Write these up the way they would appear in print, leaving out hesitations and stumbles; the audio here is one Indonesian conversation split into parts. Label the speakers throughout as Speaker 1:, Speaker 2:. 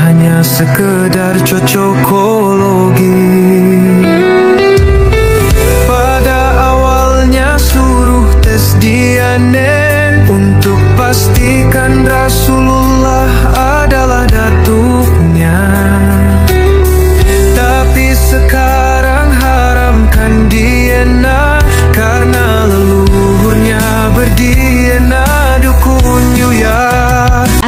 Speaker 1: hanya sekedar cocokologi. Pada awalnya suruh tes DNA untuk pastikan Rasulullah adalah datuknya, tapi sekarang haramkan DNA karena leluhurnya ber-DNA dukun Yuya.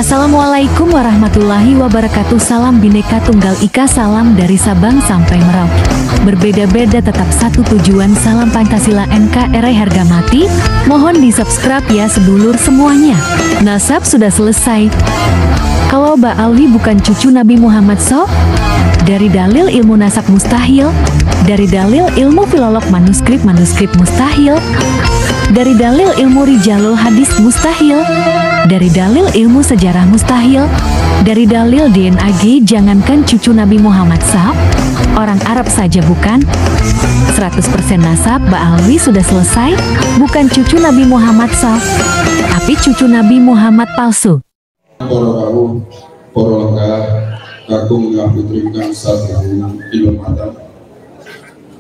Speaker 2: Assalamualaikum warahmatullahi wabarakatuh. Salam Bhinneka Tunggal Ika, salam dari Sabang sampai Merauke. Berbeda-beda tetap satu tujuan, salam Pancasila NKRI harga mati. Mohon di subscribe ya sedulur semuanya. Nasab sudah selesai. Kalau Mbak Alwi bukan cucu Nabi Muhammad dari dalil ilmu nasab mustahil, dari dalil ilmu filolog manuskrip mustahil, dari dalil ilmu rijalul hadis mustahil, dari dalil ilmu sejarah mustahil, dari dalil DNA jangankan cucu Nabi Muhammad orang Arab saja bukan. 100% nasab Mbak Alwi sudah selesai, bukan cucu Nabi Muhammad tapi cucu Nabi Muhammad palsu.
Speaker 3: Para kawuh, para lenggah kakung ngaputri kang sadrahun ilmu adam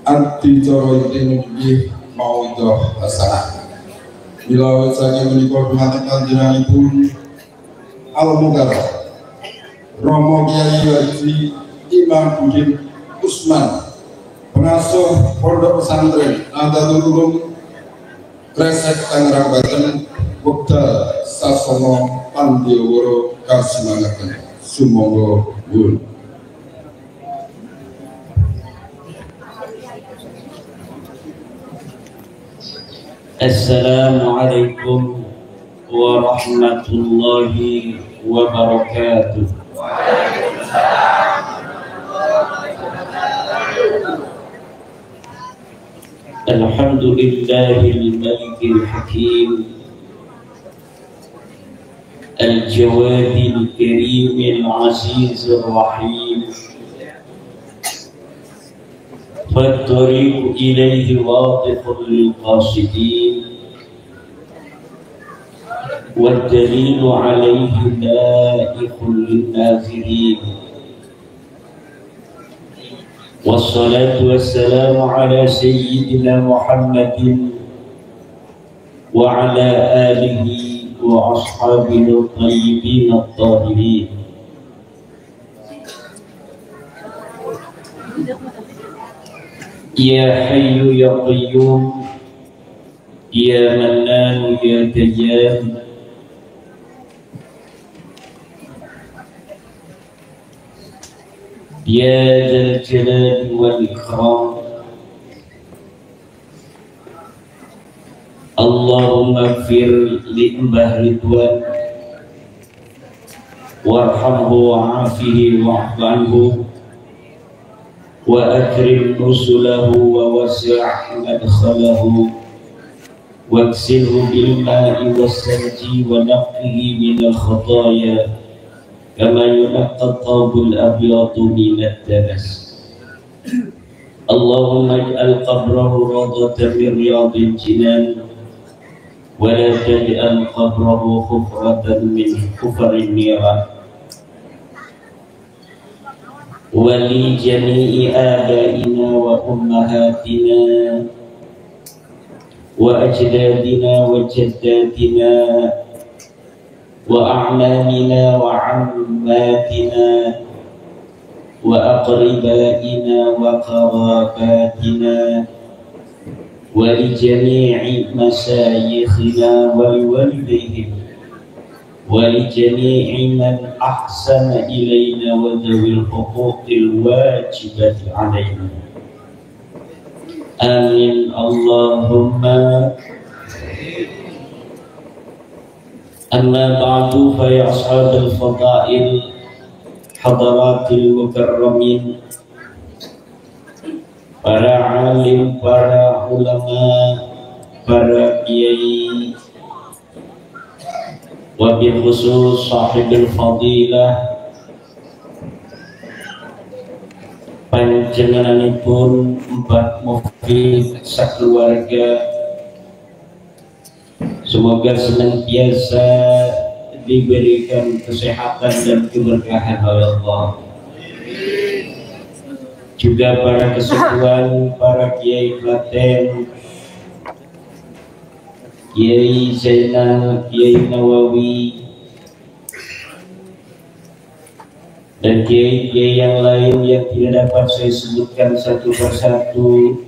Speaker 3: anti cara inggih mau idoh hasanah. Bila saking menika dumateng panjenenganipun Al-Mukarram Romo Kyai Haji Imam Budin Usman, pengasuh Pondok Pesantren Nahdlatul Ulum Kresek Tangerang Banten, wekdal sasana Pandewara kasimangaken. Sumangga nuwun.
Speaker 4: Assalamualaikum warahmatullahi wabarakatuh. Alhamdulillahil malikil hakim, al-jawadil karimil azizir rahim, فالطريق إليه واضح للقاصدين والدليل عليه لائق للناظرين، والصلاة والسلام على سيدنا محمد وعلى آله وأصحابه الطيبين الطاهرين. يا حي يا قيوم يا منان يا ديان يا ذا الجلال والإكرام، اللهم اغفر لأباه رضوان وارحمه وعافه واعف عنه وأكرم نزله ووسع مدخله واغسله بالماء والثلج ونقه من الخطايا كما ينقى الثوب الأبيض من الدنس. اللهم اجعل قبره روضة من رياض الجنان ولا تجعل قبره حفرة من حفر النيران. ولجميع آبائنا وأمهاتنا وأجدادنا وجداتنا وأعمامنا وعماتنا وأقربائنا وقراباتنا ولجميع مشايخنا ولوالديهم ولجميع من أحسن إلينا وذوي الحقوق الواجبة علينا. آمين اللهم. أما بعد فيا أصحاب الفضائل حضرات المكرمين، para alim, para ulama, para kiai, wabil khusus sahibil fadilah, panjenenganipun Mbah Mufid sakeluarga, semoga senantiasa diberikan kesehatan dan keberkahan oleh Allah. Juga para kesepuhan, para kiai Klaten, Kiai Zainal, Kiai Nawawi, dan kiai-kiai yang lain yang tidak dapat saya sebutkan satu persatu,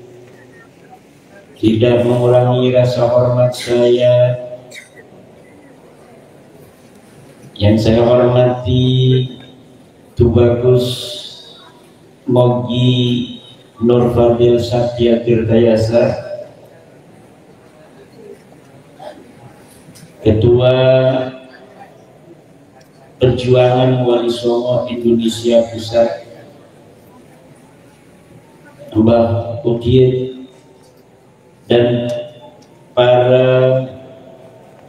Speaker 4: tidak mengurangi rasa hormat saya. Yang saya hormati Tubagus Mogi Nur Fadil Satya Tirtayasa, Ketua Perjuangan Wali Songo Indonesia Pusat, Mbah Udin, dan para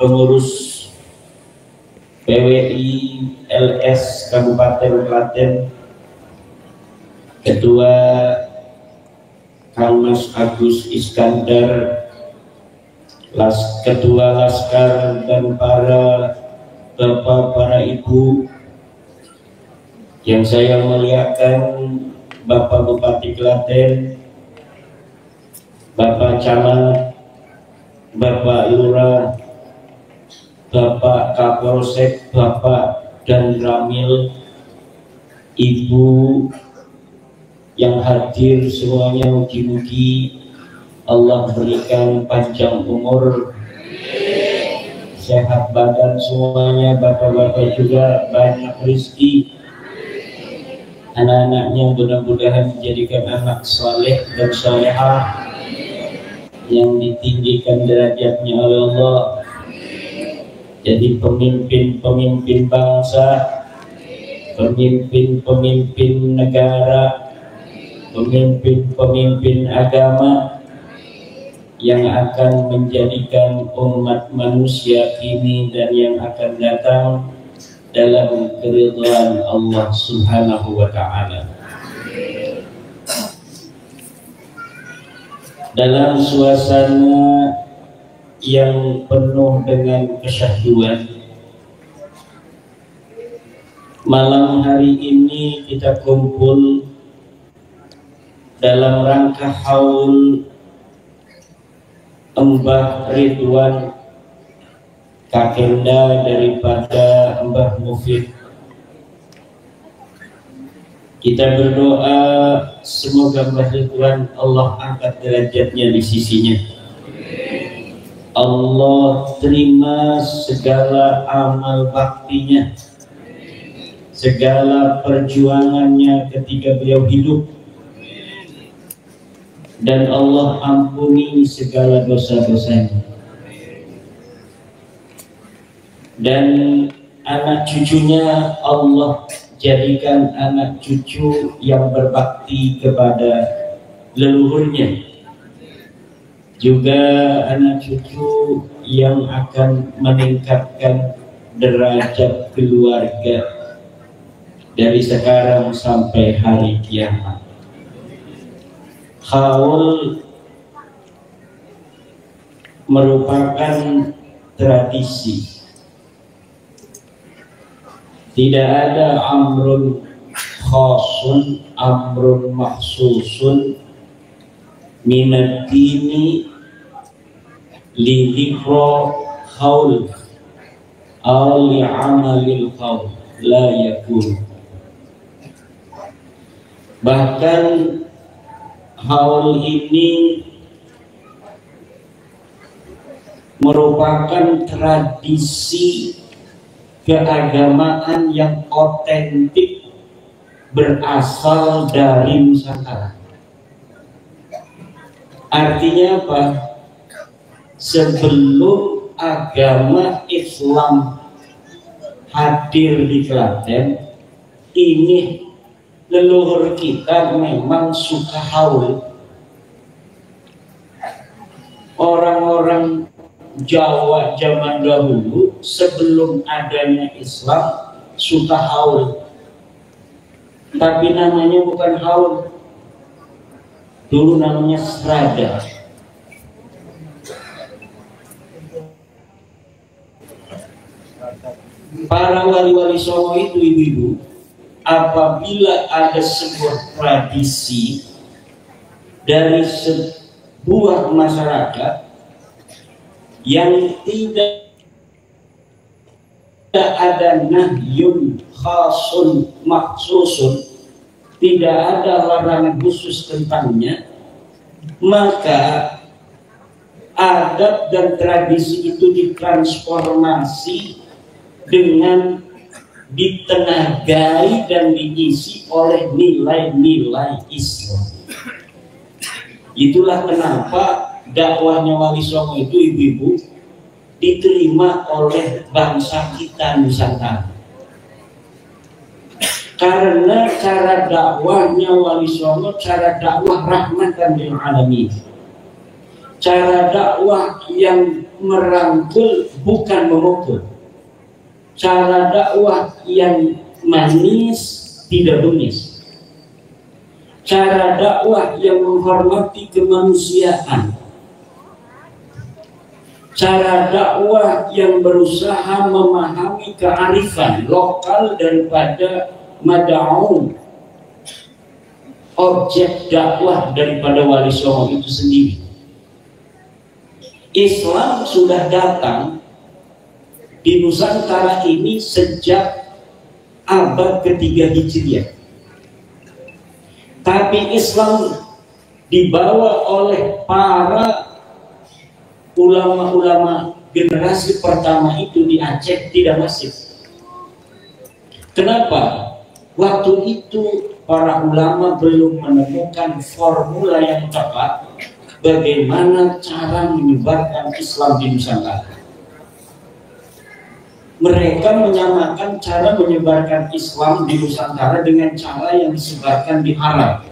Speaker 4: pengurus PWI LS Kabupaten Klaten, Ketua Kang Mas Agus Iskandar, Ketua Laskar, dan para bapak, para ibu yang saya muliakan, Bapak Bupati Klaten, Bapak Camat, Bapak Lurah, Bapak Kapolsek, Bapak dan Ramil, Ibu yang hadir semuanya, mugi-mugi Allah berikan panjang umur, sehat badan semuanya, bapak-bapak juga banyak rezeki, anak-anaknya mudah-mudahan menjadikan anak saleh dan salehah yang ditinggikan derajatnya oleh Allah, jadi pemimpin-pemimpin bangsa, pemimpin-pemimpin negara, pemimpin-pemimpin agama yang akan menjadikan umat manusia ini dan yang akan datang dalam keridhaan Allah Subhanahu wa Ta'ala. Dalam suasana yang penuh dengan kesyahduan, malam hari ini kita kumpul dalam rangka haul Mbah Ridwan, kakenda daripada Mbah Mufid. Kita berdoa semoga Mbah Ridwan Allah angkat derajatnya di sisinya. Allah terima segala amal baktinya, segala perjuangannya ketika beliau hidup, dan Allah ampuni segala dosa-dosanya. Dan anak cucunya Allah jadikan anak cucu yang berbakti kepada leluhurnya, juga anak cucu yang akan meningkatkan derajat keluarga dari sekarang sampai hari kiamat. Haul merupakan tradisi. Tidak ada amrun khasun, amrun maksusun minad dini lidhikra haul aw li'amalil haul la yakun. Bahkan haul ini merupakan tradisi keagamaan yang otentik berasal dari Nusantara. Artinya apa? Sebelum agama Islam hadir di Klaten, ini leluhur kita memang suka haul. Orang-orang Jawa zaman dahulu sebelum adanya Islam suka haul, tapi namanya bukan haul, dulu namanya serada. para wali-wali Songo itu ibu-ibu, apabila ada sebuah tradisi dari sebuah masyarakat yang tidak ada nahyun khasun maksusun, tidak ada larangan khusus tentangnya, maka adat dan tradisi itu ditransformasi dengan ditenagai dan diisi oleh nilai-nilai Islam. Itulah kenapa dakwahnya Wali Songo itu ibu-ibu diterima oleh bangsa kita Nusantara. Karena cara dakwahnya Wali Songo, cara dakwah rahmatan lil alamin, cara dakwah yang merangkul bukan memukul, cara dakwah yang manis tidak bengis, cara dakwah yang menghormati kemanusiaan, cara dakwah yang berusaha memahami kearifan lokal daripada mad'u, objek dakwah daripada Wali Songo itu sendiri. Islam sudah datang di Nusantara ini sejak abad ketiga Hijriah. Tapi Islam dibawa oleh para ulama-ulama generasi pertama itu di Aceh tidak masif. Kenapa? Waktu itu para ulama belum menemukan formula yang tepat bagaimana cara menyebarkan Islam di Nusantara. Mereka menyamakan cara menyebarkan Islam di Nusantara dengan cara yang disebarkan di Arab.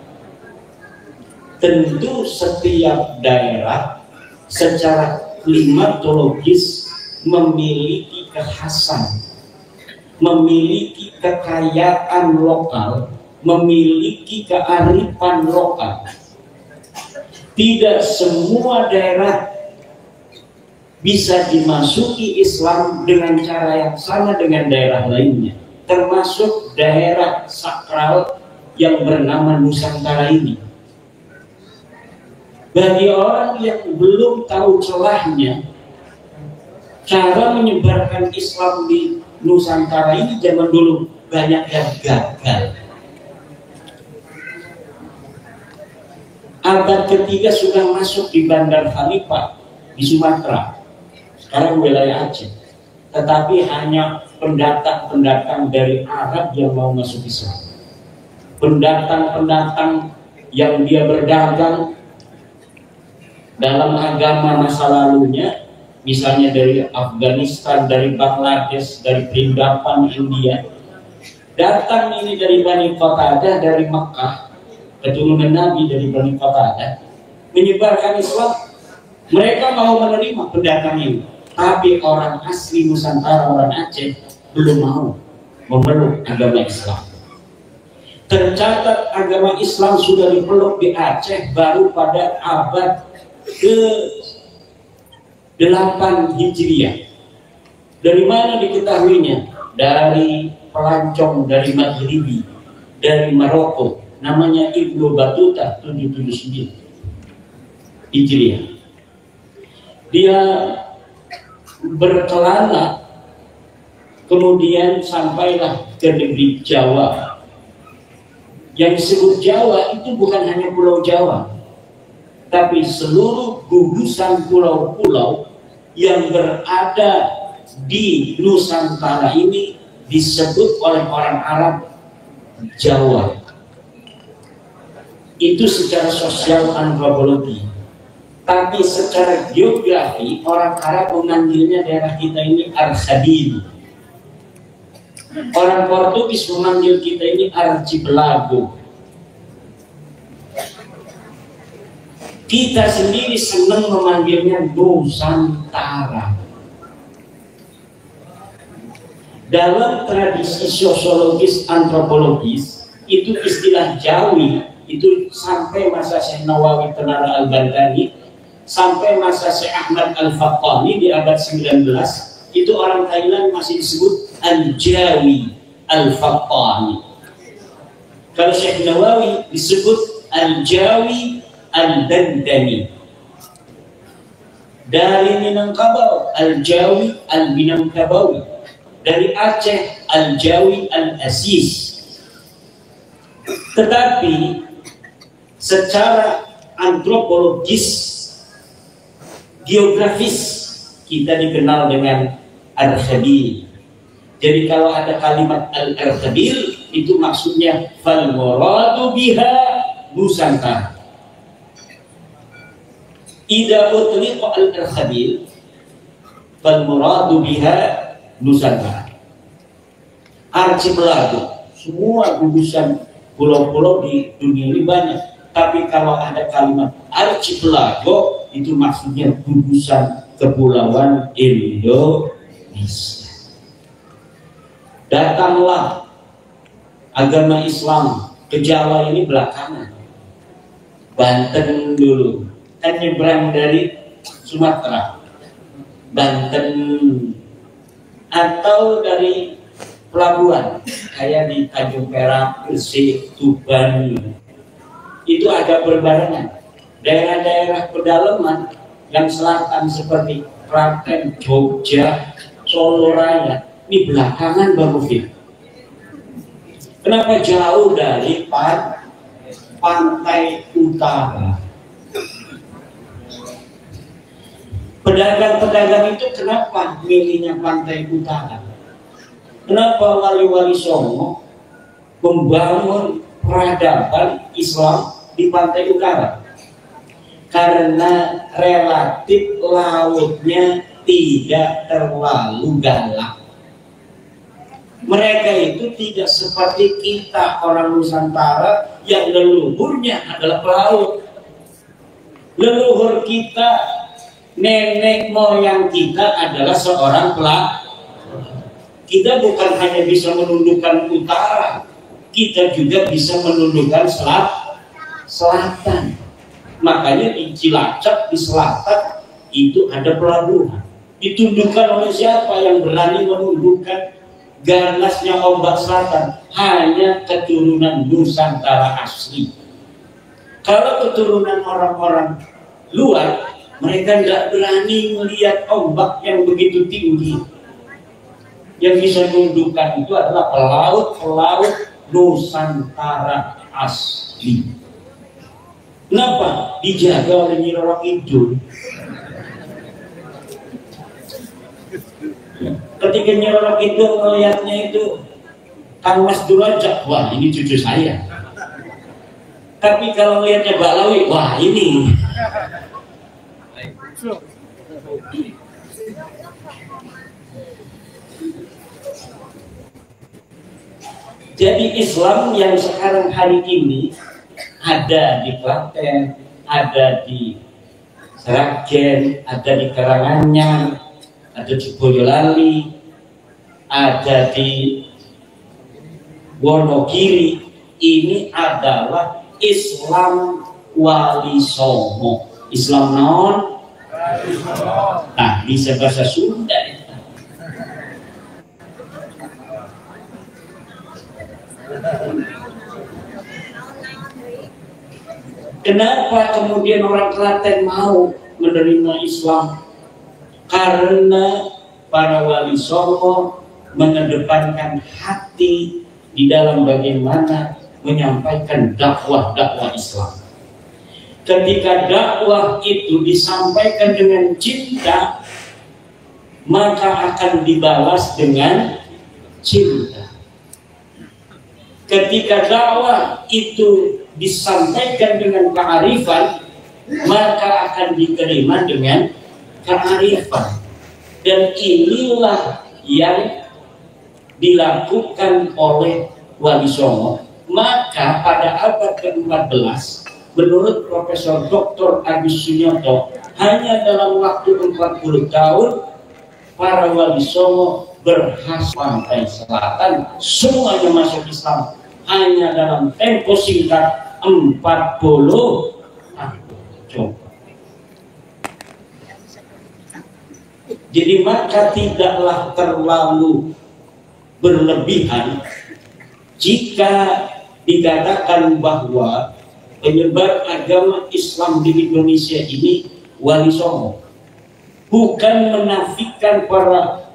Speaker 4: Tentu setiap daerah secara klimatologis memiliki kekhasan, memiliki kekayaan lokal, memiliki kearifan lokal. Tidak semua daerah bisa dimasuki Islam dengan cara yang sama dengan daerah lainnya, termasuk daerah sakral yang bernama Nusantara ini. Bagi orang yang belum tahu celahnya, cara menyebarkan Islam di Nusantara ini zaman dulu banyak yang gagal. Abad ketiga sudah masuk di Bandar Khalifah di Sumatera, sekarang wilayah Aceh. Tetapi hanya pendatang-pendatang dari Arab yang mau masuk Islam. Pendatang-pendatang yang dia berdagang dalam agama masa lalunya, misalnya dari Afghanistan, dari Bangladesh, dari Perindapan, India, datang ini dari Bani Qatadah, dari Mekah, keturunan Nabi dari Bani Qatadah, menyebarkan Islam. Mereka mau menerima pendatang ini, tapi orang asli Nusantara, orang Aceh, belum mau memeluk agama Islam. Tercatat agama Islam sudah dipeluk di Aceh baru pada abad ke-8 Hijriah. Dari mana diketahuinya? Dari pelancong dari Maghribi, dari Maroko, namanya Ibnu Battuta 779 Hijriah. Dia berkelana kemudian sampailah ke negeri Jawa. Yang disebut Jawa itu bukan hanya Pulau Jawa, tapi seluruh gugusan pulau-pulau yang berada di Nusantara ini disebut oleh orang Arab Jawa. Itu secara sosial antropologi. Tapi secara geografi orang Arab memanggilnya daerah kita ini Arsadil. Orang Portugis memanggil kita ini Archipelago. Kita sendiri senang memanggilnya Nusantara. Dalam tradisi sosiologis antropologis itu istilah Jawi itu sampai masa Syekh Nawawi Tenara Al-Bantani, sampai masa Syekh Ahmad Al-Fattani di abad 19, itu orang Thailand masih disebut Al-Jawi Al-Fattani. Kalau Syekh Nawawi disebut Al-Jawi Al-Bandani. Dari Minangkabau Al-Jawi Al-Minangkabawi. Dari Aceh Al-Jawi Al-Aziz. Tetapi secara antropologis, geografis, kita dikenal dengan Al-Khabil. Jadi kalau ada kalimat Al-Khabil, itu maksudnya fal muradu biha Nusantara. Idza utliqa Al-Khabil fal muradu biha Nusantara. Archipelago, semua gugusan pulau-pulau di dunia ini banyak. Tapi kalau ada kalimat archipelago, itu maksudnya gugusan kepulauan Indonesia. Datanglah agama Islam ke Jawa ini belakangan. Banten dulu, kan nyebrang dari Sumatera, Banten, atau dari pelabuhan kayak di Tanjung Perak, Gresik, Tuban, itu agak berbarengan. Daerah-daerah pedalaman yang selatan seperti Klaten, Jogja, Solo Raya, ini belakangan baru fit. Kenapa jauh dari pantai utara? Pedagang-pedagang itu kenapa milihnya pantai utara? Kenapa wali-wali Songo membangun peradaban Islam di pantai utara? Karena relatif lautnya tidak terlalu galak. Mereka itu tidak seperti kita orang Nusantara yang leluhurnya adalah pelaut. Leluhur kita, nenek moyang kita adalah seorang pelaut. Kita bukan hanya bisa menundukkan utara, kita juga bisa menundukkan selatan. Makanya di Cilacap, di selatan itu ada pelabuhan. Ditundukkan oleh siapa yang berani menundukkan ganasnya ombak selatan? Hanya keturunan Nusantara asli. Kalau keturunan orang-orang luar, mereka tidak berani melihat ombak yang begitu tinggi. Yang bisa menundukkan itu adalah pelaut-pelaut Nusantara asli. Kenapa? Dijaga oleh Nyi Roro Kidul. Ketika Nyi Roro Kidul melihatnya itu Kang Mas Durajat, wah ini cucu saya. Tapi kalau melihatnya Balawi, wah ini. Jadi Islam yang sekarang hari ini ada di Klaten, ada di Sragen, ada di Karanganyar, ada di Boyolali, ada di Wonogiri. Ini adalah Islam Wali Songo. Islam non? Nah, bisa bahasa Sunda itu. Kenapa kemudian orang Klaten mau menerima Islam? Karena para wali Songo mengedepankan hati di dalam bagaimana menyampaikan dakwah Islam. Ketika dakwah itu disampaikan dengan cinta, maka akan dibalas dengan cinta. Ketika dakwah itu disampaikan dengan kearifan, maka akan diterima dengan kearifan. Dan inilah yang dilakukan oleh Wali Songo. Maka pada abad ke-14, menurut Profesor Dr. Agus Sunyoto, hanya dalam waktu 40 tahun para Wali Songo berhasil pantai selatan semuanya masuk Islam. Hanya dalam tempo singkat 40 tahun. Jadi maka tidaklah terlalu berlebihan jika dikatakan bahwa penyebar agama Islam di Indonesia ini Wali Songo. Bukan menafikan para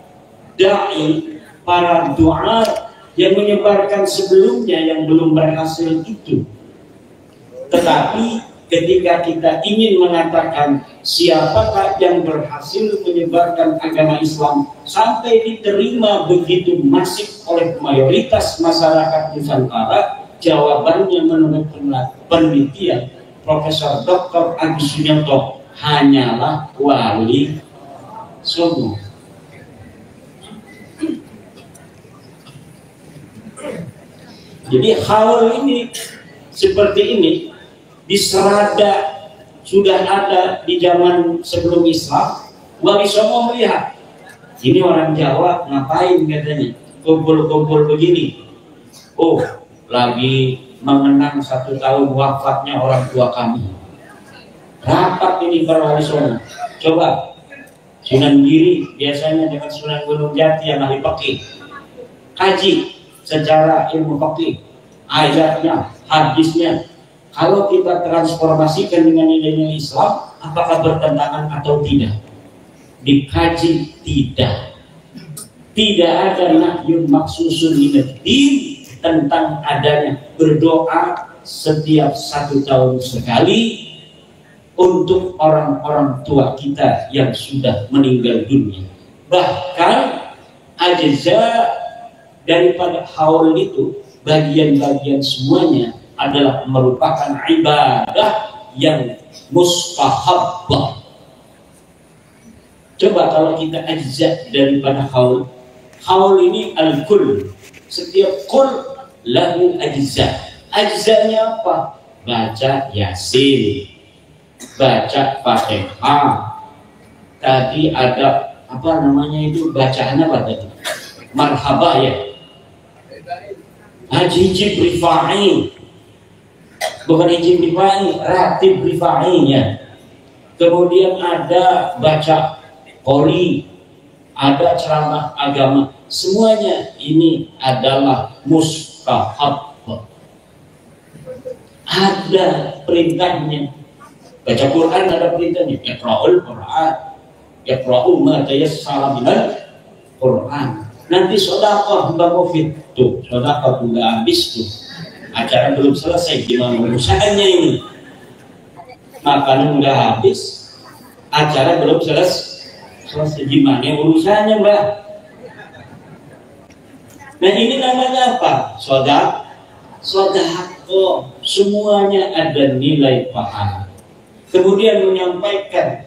Speaker 4: da'i, para doa yang menyebarkan sebelumnya yang belum berhasil itu. Tetapi ketika kita ingin mengatakan siapakah yang berhasil menyebarkan agama Islam sampai diterima begitu masif oleh mayoritas masyarakat Nusantara, jawabannya menurut penelitian Profesor Dr. Agus Sunyarto hanyalah Wali Songo. Jadi haul ini seperti ini di Serada sudah ada di zaman sebelum Islam. Wali Songo melihat ini orang Jawa ngapain katanya kumpul-kumpul begini. Oh, lagi mengenang 1 tahun wafatnya orang tua kami. Rapat ini para Wali Songo. Coba Sunan Giri biasanya dengan Sunan Gunung Jati yang ahli fikih, kaji secara ilmu fikih, ayatnya, hadisnya. Kalau kita transformasikan dengan nilai Islam, apakah bertentangan atau tidak? Dikaji tidak. Tidak ada nahyun maksusun dinedin tentang adanya berdoa setiap 1 tahun sekali untuk orang-orang tua kita yang sudah meninggal dunia. Bahkan ajza daripada haul itu, bagian-bagian semuanya adalah merupakan ibadah yang mustahabbah. Coba kalau kita ajza daripada haul, haul ini al-kull, setiap kul lahu ajza. Ajzanya apa? Baca Yasin, baca Fatihah. Tadi ada apa namanya itu, bacaan apa tadi? Marhabah ya, hijib rifai, bukan hijib rifai, ratib rifai ya. Kemudian ada baca qori, ada ceramah agama. Semuanya ini adalah mustahab. Ada perintahnya. Baca Quran ada perintahnya. Iqra'ul Quran, iqra'u ma tayassara minal Quran. Nanti sedekah Mbak Mufid tuh, sedekah udah habis tuh. Acara belum selesai, gimana urusannya ini? Makanan udah habis, acara belum selesai, gimana urusannya Mbak? Nah ini namanya apa? Sedekah. Semuanya ada nilai pahala. Kemudian menyampaikan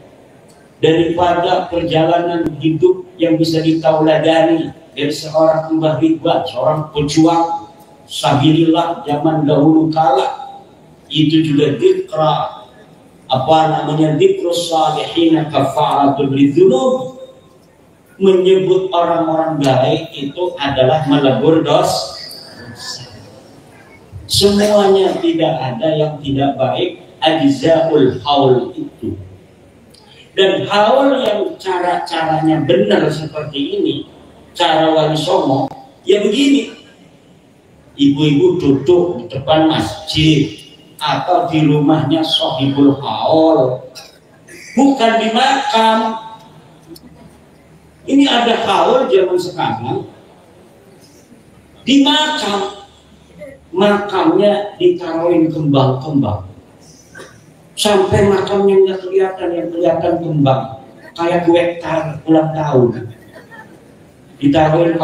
Speaker 4: daripada perjalanan hidup yang bisa ditauladani dari seorang Mbah Ridwan, seorang pejuang sabilillah zaman dahulu kala. Itu juga dzikra, apa namanya, dzikrus salihin kafaratul lidzunub, menyebut orang-orang baik itu adalah melebur dosa. Semuanya, tidak ada yang tidak baik. Ajzaul haul itu. Dan haul yang cara-caranya benar seperti ini, cara Wali Songo, ya begini. Ibu-ibu duduk di depan masjid atau di rumahnya sohibul haul, bukan di makam. Ini ada haul zaman sekarang di makam. Makamnya ditaruhin kembang-kembang sampai makamnya nggak kelihatan, yang kelihatan kembang kayak kue ulang tahun. Ditaruhin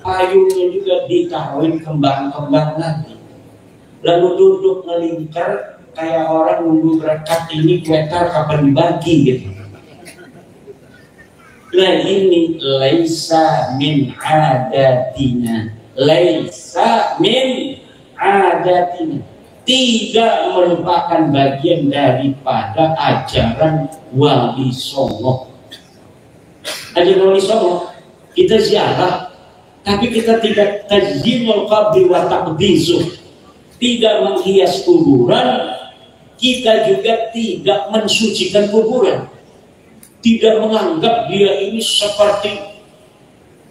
Speaker 4: payungnya juga ditaruhin kembang-kembang lagi, lalu duduk ngelingkar kayak orang nunggu berangkat ini kue kapan dibagi gitu. Nah ini laisa min adatina, laisa min adatina, tidak merupakan bagian daripada ajaran Wali Songo. Ajaran Wali Songo kita ziarah, tapi kita tidak tazyinul qabri wa taqdisuh, tidak menghias kuburan. Kita juga tidak mensucikan kuburan, tidak menganggap dia ini seperti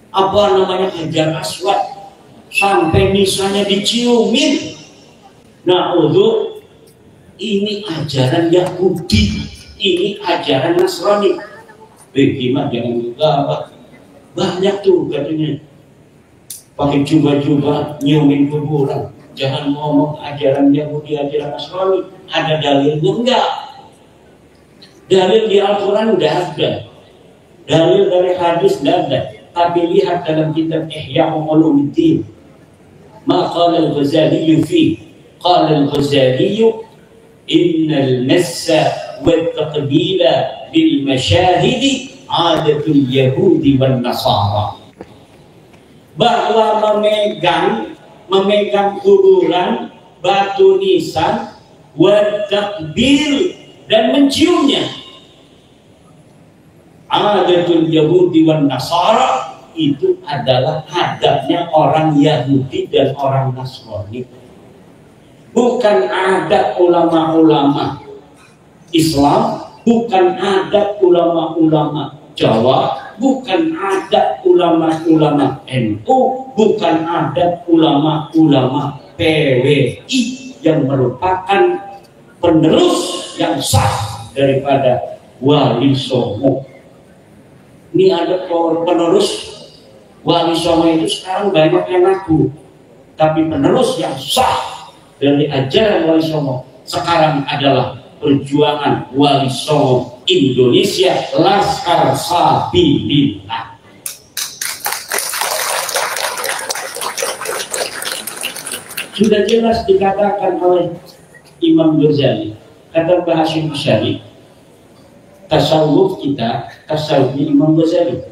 Speaker 4: apa namanya Hajar Aswad sampai misalnya diciumin. Nah, untuk ini ajaran Yahudi, ini ajaran Nasrani. Gimana jangan lupa apa? Banyak tuh katanya pakai jubah-jubah nyiumin kuburan. Jangan ngomong ajaran Yahudi, ajaran Nasrani. Ada dalilnya enggak? Dalil di Al-Quran udah ada, dalil dari hadis udah ada. Tapi lihat dalam kitab Ihya Ulumuddin, maqala al-Ghazali fi qala al-Ghazali innal massa wat taqbila bil mashahidi adatul yahudi wan nasara. Bahwa memegang kuburan, batu nisan, wat taqbil dan menciumnya adatul yahudi wan nasara, itu adalah adabnya orang Yahudi dan orang Nasrani, bukan adat ulama-ulama Islam, bukan adat ulama-ulama Jawa, bukan adat ulama-ulama NU, bukan adat ulama-ulama PWI yang merupakan penerus yang sah daripada Wali Songo. Ini ada penerus Wali Songo itu sekarang banyak yang ngaku, tapi penerus yang sah dari ajaran Wali Songo sekarang adalah perjuangan Wali Songo Indonesia, Laskar Sabilillah. Sudah jelas dikatakan oleh Imam Ghazali, kata Mbah Hasyim Asy'ari, tasawuf kita tasawufnya Imam Ghazali,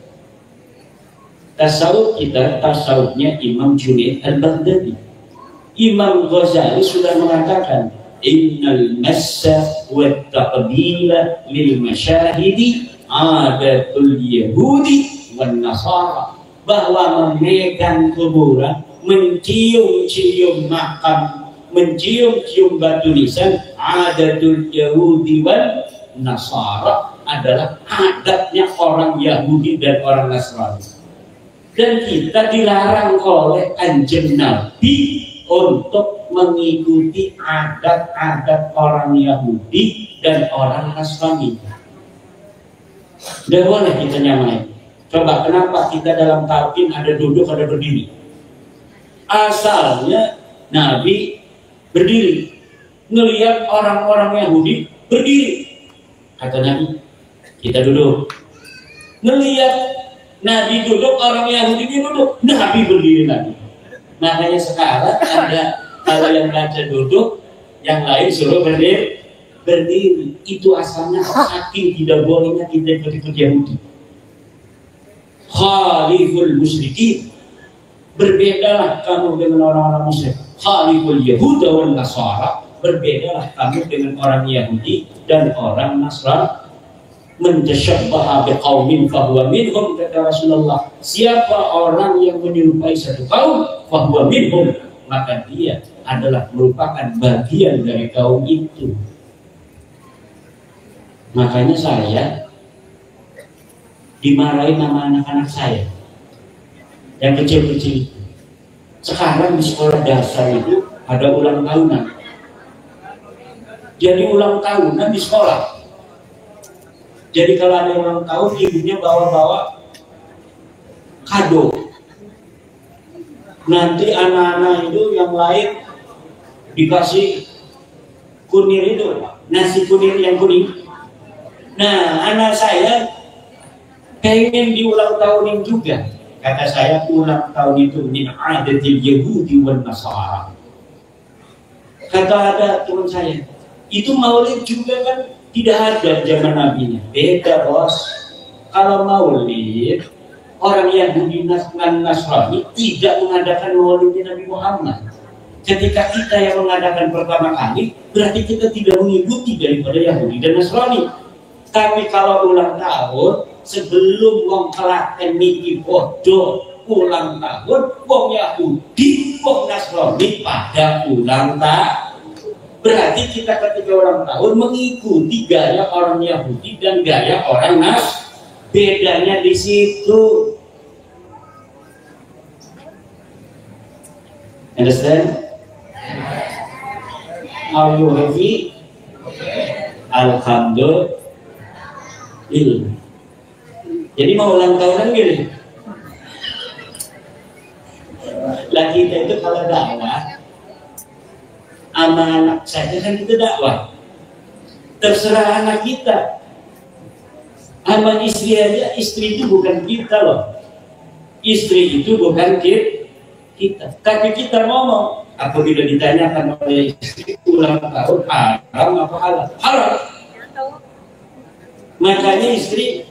Speaker 4: tasawuf kita tasawufnya Imam Junaid Al-Baghdadi. Imam Ghazali sudah mengatakan innal massa wat taqbila lil masyahidi adatul yahudi wan nasara, bahwa memegang kuburan, mencium-cium makam, mencium-cium batu nisan, adatul yahudi wan nasara, adalah adatnya orang Yahudi dan orang Nasrani. Dan kita dilarang oleh Kanjeng Nabi untuk mengikuti adat-adat orang Yahudi dan orang Nasrani. Tidak boleh kita nyamain. Coba kenapa kita dalam talqin ada duduk, ada berdiri? Asalnya Nabi berdiri, ngelihat orang-orang Yahudi berdiri. Kata Nabi, kita duduk. Ngelihat Nabi duduk, orang Yahudi duduk, Nabi berdiri lagi. Makanya sekarang ada kalau yang baca duduk, yang lain suruh berdiri. Itu asalnya saking tidak bolehnya kita ikut Yahudi. Khaliful musyrikin, berbedalah kamu dengan orang-orang musyrik. Khaliful yahuda wal nasara, berbedalah kamu dengan orang Yahudi dan orang Nasrani. Mentashabbaha biqaumin fahuwa minhum, kata Rasulullah. Siapa orang yang menyerupai satu kaum, fahuwa minhum, maka dia adalah merupakan bagian dari kaum itu. Makanya saya dimarahin sama anak-anak saya yang kecil-kecil. Sekarang di sekolah dasar itu ada ulang tahunan. Jadi ulang tahunan di sekolah. Jadi kalau ada ulang tahun, ibunya bawa-bawa kado. Nanti anak-anak itu yang lain dikasih kunir itu, nasi kunir yang kuning. Nah, anak saya pengen diulang tahunin juga. Kata saya, ulang tahun itu min adatil yahudi wan nasara. Kata ada teman saya, itu maulid juga kan tidak ada zaman nabinya. Beda bos. Kalau maulid, orang Yahudi dan Nasrani tidak mengadakan maulidnya Nabi Muhammad. Ketika kita yang mengadakan pertama kali, berarti kita tidak mengikuti daripada Yahudi dan Nasrani. Tapi kalau ulang tahun, sebelum wong kelaten niki podo ulang tahun, wong Yahudi, wong Nasrani pada ulang tahun. Berarti kita ketika ulang tahun mengikuti gaya orang Yahudi dan gaya orang Nasrani. Bedanya di situ. Understand? Are you happy? Alhamdulillah. Jadi mau ulang tahunan gini. Lah kita itu kalau dakwah sama anak saja kan itu dakwah. Terserah anak kita. Sama istri aja, istri itu bukan kita loh. Istri itu bukan kita. Tapi kita ngomong, apabila ditanyakan oleh istri ulang tahun haram apa halal? Halal. Makanya istri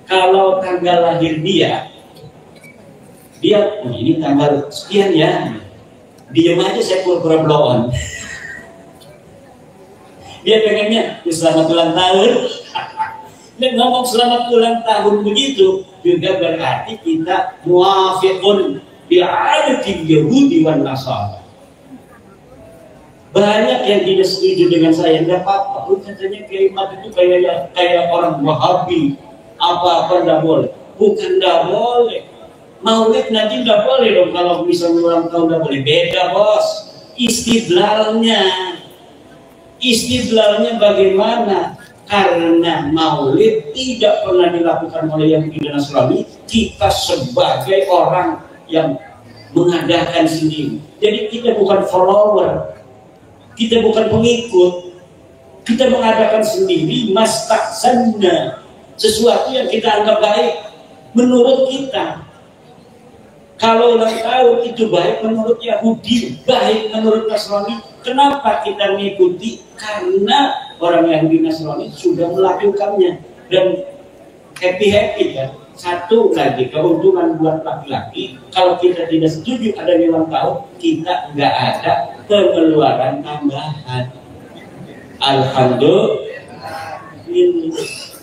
Speaker 4: kalau tanggal lahir dia oh, ini tanggal sekian ya, diam aja saya pura-pura blow on. Dia pengennya selamat ulang tahun. Dan ngomong selamat ulang tahun begitu juga berarti kita muafiqun bi'adatil Yahudi wan Nasara. Banyak yang tidak setuju dengan saya, enggak apa-apa. Katanya kalimat itu kayak orang Wahabi, apa-apa enggak boleh. Bukan enggak boleh. Maulid nanti enggak boleh dong kalau misalnya ulang tahun enggak boleh. Beda bos. Istidlalnya bagaimana? Karena maulid tidak pernah dilakukan oleh Yahudi dan Nasrani. Kita sebagai orang yang mengadakan sendiri. Jadi kita bukan follower, kita bukan pengikut, kita mengadakan sendiri mastahsanna, sesuatu yang kita anggap baik menurut kita. Kalau ulang tahun itu baik menurut Yahudi, baik menurut Nasrani, kenapa kita mengikuti? Karena orang Yahudi Nasrani sudah melakukannya dan happy kan. Satu lagi keuntungan buat laki-laki, kalau kita tidak setuju ada ulang tahun, kita nggak ada pengeluaran tambahan. Alhamdulillah.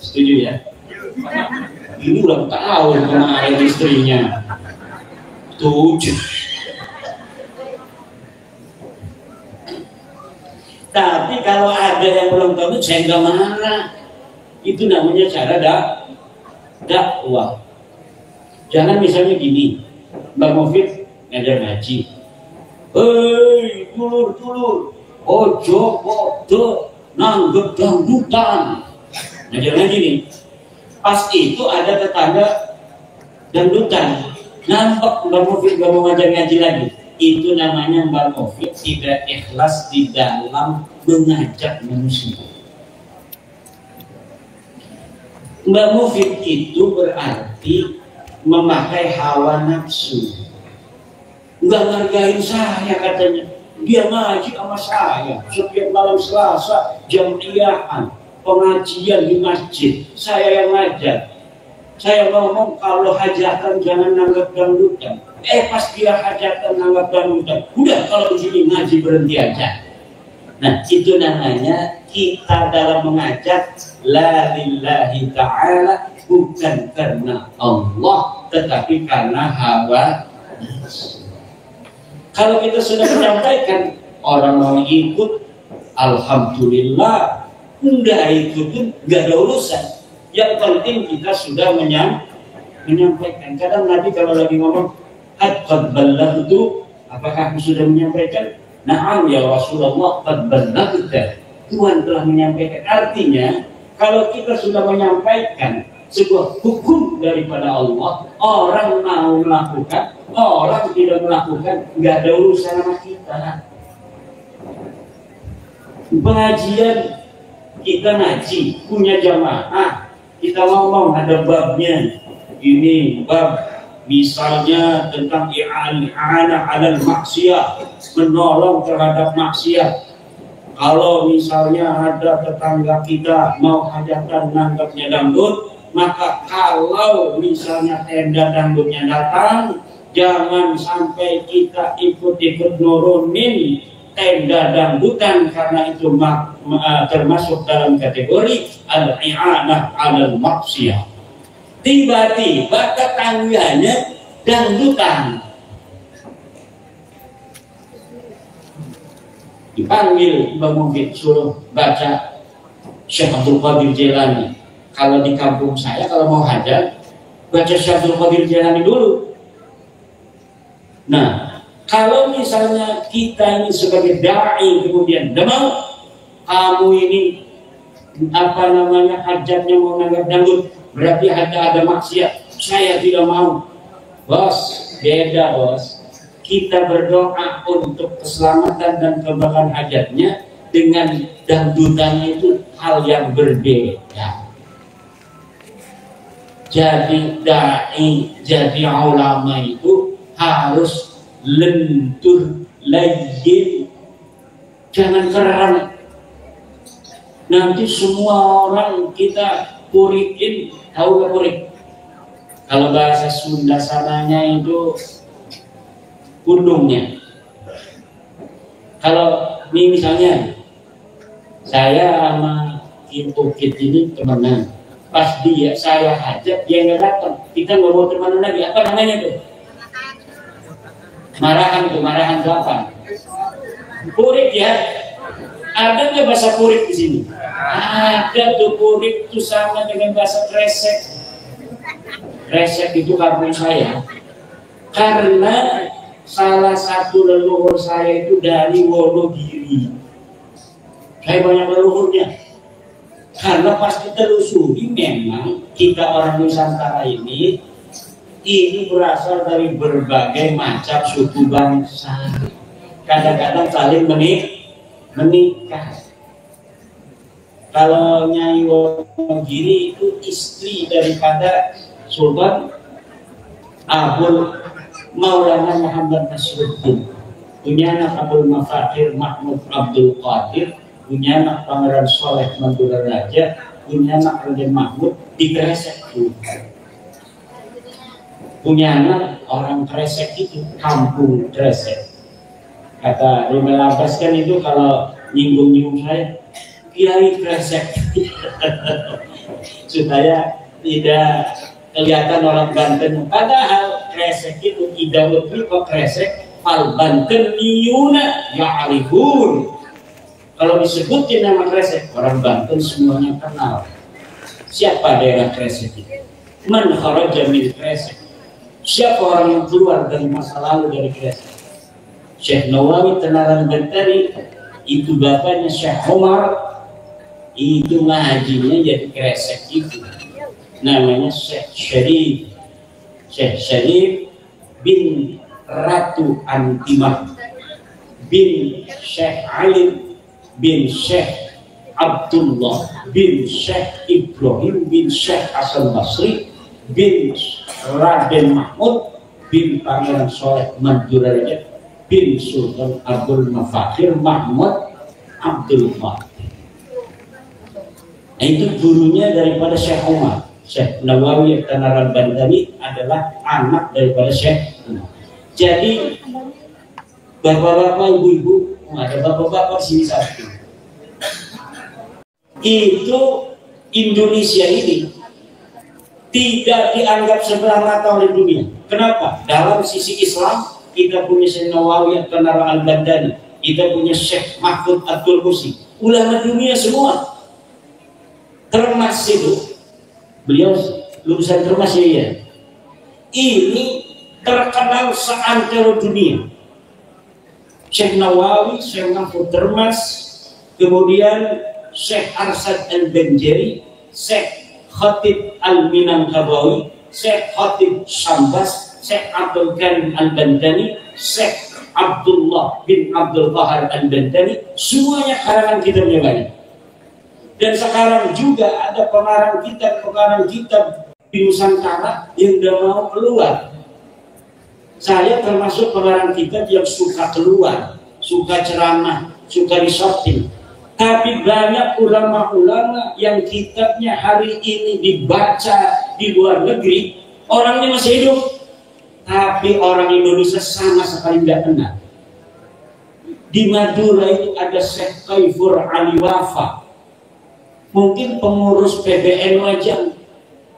Speaker 4: Setuju ya? Ini ulang tahun kemarin istrinya. 7. Tapi kalau ada yang ulang tahun saya nggak marah. Itu namanya cara dakwah. Jangan misalnya gini, Mbak Mufid ngajar ngaji. Hei, dulur, ojo bodoh nanggep dangdutan. Ngajar ngaji nih. Pas itu ada tetangga dangdutan. Nampak Mbak Mufid gak mau ngajar ngaji lagi. Itu namanya Mbak Mufid tidak ikhlas di dalam mengajak manusia. Mbak Mufid itu berarti memakai hawa nafsu. Nggak ngargain saya katanya. Dia ngaji sama saya setiap malam Selasa jam-iyahan pengajian di masjid. Saya yang ngajar. Saya ngomong kalau hajatan jangan nanggap dangdutan. Pas dia hajatan nanggap dangdutan, udah kalau di sini ngaji berhenti aja. Nah itu namanya kita dalam mengajak la lillahi ta'ala, bukan karena Allah tetapi karena hawa. Kalau kita sudah menyampaikan orang mau ikut, alhamdulillah. Enggak ikut pun enggak ada urusan. Yang penting kita sudah menyampaikan. Kadang Nabi kalau lagi ngomong, qad ballaghtu, apakah aku sudah menyampaikan? Na'am ya Rasulullah, qad ballaghta. Tuhan telah menyampaikan. Artinya, kalau kita sudah menyampaikan sebuah hukum daripada Allah, orang mau melakukan, orang tidak melakukan, nggak ada urusan sama kita. Pengajian kita ngaji, punya jamaah. Kita ngomong ada babnya, ini bab misalnya tentang i'anah 'alal maksiyah, menolong terhadap maksiat. Kalau misalnya ada tetangga kita mau hajatan nanggapnya dangdut, maka kalau misalnya tenda dangdutnya datang, jangan sampai kita ikut-ikut nurunin tenda dangdutan, karena itu termasuk dalam kategori al-i'anah 'alal maksiyah. Tiba-tiba tetangganya dangdutan, dipanggil Mbak Mufid suruh baca Syekh Abdul Qadir Jailani. Kalau di kampung saya kalau mau hajat baca Syekh Abdul Qadir Jailani dulu. Nah Kalau misalnya kita ini sebagai dai kemudian tidak mau, kamu ini apa namanya hajatnya mau nanggap dangdut, berarti ada maksiat, saya tidak mau. Bos, beda bos. Kita berdoa untuk keselamatan dan kebaikan hajatnya, dengan dangdutannya itu hal yang berbeda. Jadi dai, jadi ulama itu harus lentur, layyin, jangan keram. Nanti semua orang kita purikin, tahu gak purik? Kalau bahasa Sunda sananya itu kundungnya. Kalau ini misalnya saya sama Kim Ukit ini temenan, pas saya hajat dia nggak datang, kita nggak mau temenan lagi. Apa namanya tuh? Marahan tuh apa? Purik ya. Ada nggak bahasa purik di sini? Ada tuh. Purik itu sama dengan bahasa kresek. Kresek itu kampung saya, karena salah satu leluhur saya itu dari Wonogiri. Saya banyak leluhurnya. Karena pas kita telusuri, memang kita orang Nusantara ini berasal dari berbagai macam suku bangsa. Kadang-kadang saling menikah. Kalau Nyai Wonogiri itu istri daripada Sultan Abul Maulana Muhammad Nasruddin, punya anak Abdul Mafakhir Mahmud Abdul Qadir, punya anak Pangeran Soleh Mandura Raja, punya anak Raden Mahmud di Kresek juga. Punya anak orang Kresek itu, kampung Kresek. Kata Rimel Abbas kan itu kalau nyinggung saya, Kiai Kresek. Supaya tidak kelihatan orang Banten. Padahal Kresek itu tidak lebih kok Kresek fal Banten liyuna ya'rifun. Kalau disebutin nama Kresek, orang Banten semuanya kenal. Siapa daerah Kresek itu? Man kharaja min Kresek. Siapa orang yang keluar dari masa lalu dari Kresek? Syekh Nawawi Tenaran Bantari, itu bapaknya Syekh Umar, itu ngajinya jadi Kresek itu. Namanya Syekh Syarif bin Ratu Antimah bin Syekh Ali bin Syekh Abdullah bin Syekh Ibrahim bin Syekh Hasan Basri bin Raden Mahmud bin Pangeran Soleh Mandura Raja bin Sultan Abdul Mafakhir Mahmud Abdul Qadir. Nah, itu gurunya daripada Syekh Umar. Syekh Nawawi Tenaran Bantari adalah anak daripada Syekh Umar. Jadi bapak-bapak, ibu-ibu, ada bapak-bapak sini satu. Itu Indonesia ini tidak dianggap sebelah mata oleh dunia. Kenapa? Dalam sisi Islam kita punya Syekh Nawawi Tenaran Bantari, kita punya Syekh Mahfud Abdul Musi, ulama dunia semua. Termas itu, beliau lulusan Termas ya. Ini terkenal seantero dunia. Syekh Nawawi, Syekh Mahfud Termas, kemudian Syekh Arsad Al-Banjari, Syekh Khatib Al-Minangkabawi, Syekh Khatib Syambas, Syekh Abdul Karim Al-Bantani, Syekh Abdullah bin Abdul Bahar Al-Bantani, semuanya karangan kitabnya banyak. Dan sekarang juga ada pengarang kitab di Nusantara yang tidak mau keluar. Saya termasuk pengarang kitab yang suka keluar, suka ceramah, suka resorting. Tapi banyak ulama-ulama yang kitabnya hari ini dibaca di luar negeri, orangnya masih hidup, tapi orang Indonesia sama sekali tidak kenal. Di Madura itu ada Syekh Kaifur Ali Wafa. Mungkin pengurus PBN aja